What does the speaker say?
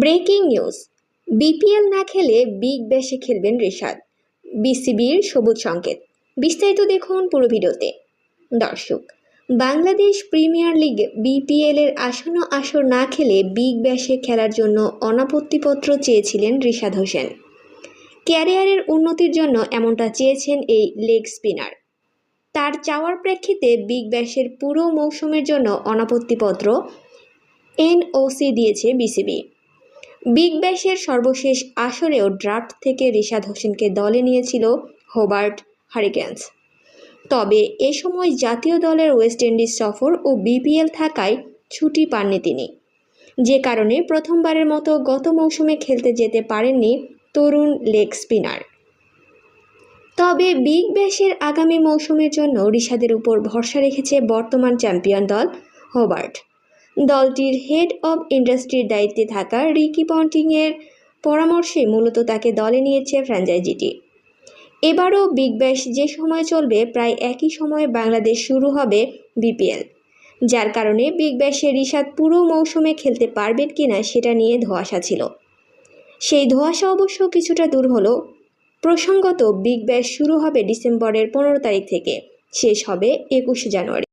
Breaking news, BPL না খেলে big ব্যাশে খেলবেন রিশাদ, বিসিবির সবুজ সংকেত। বিস্তারিত দেখুন পুরো ভিডিওতে। দর্শক, বাংলাদেশ প্রিমিয়ার লিগ বিপিএল এর আসন্ন আসর না খেলে বিগ ব্যাশে খেলার জন্য অনাপত্তিপত্র চেয়েছিলেন রিশাদ হোসেন। ক্যারিয়ারের উন্নতির জন্য এমনটা চেয়েছেন এই লেগ স্পিনার। তার চাওয়ার প্রেক্ষিতে বিগ ব্যাশের পুরো মৌসুমের জন্য অনাপত্তিপত্র এনওসি দিয়েছে বিসিবি। বিগ ব্যাশের সর্বশেষ আসরেও ড্রাফট থেকে রিশাদ হোসেনকে দলে নিয়েছিল হোবার্ট হারিকেনস। তবে এ সময় জাতীয় দলের ওয়েস্ট ইন্ডিজ সফর ও বিপিএল থাকায় ছুটি পাননি তিনি, যে কারণে প্রথমবারের মতো গত মৌসুমে খেলতে যেতে পারেননি তরুণ লেগ স্পিনার। তবে বিগ ব্যাশের আগামী মৌসুমের জন্য রিশাদের উপর ভরসা রেখেছে বর্তমান চ্যাম্পিয়ন দল হোবার্ট। দলটির হেড অব ইন্ডাস্ট্রির দায়িত্বে থাকা রিকি পন্টিংয়ের পরামর্শে মূলত তাকে দলে নিয়েছে ফ্র্যাঞ্চাইজিটি। এবারও বিগ ব্যাশ যে সময় চলবে প্রায় একই সময়ে বাংলাদেশ শুরু হবে বিপিএল, যার কারণে বিগ ব্যাশে রিশাদ পুরো মৌসুমে খেলতে পারবেন কিনা সেটা নিয়ে ধোঁয়াশা ছিল। সেই ধোঁয়াশা অবশ্য কিছুটা দূর হলো। প্রসঙ্গত, বিগ ব্যাশ শুরু হবে ডিসেম্বরের 15 তারিখ থেকে, শেষ হবে 21 জানুয়ারি।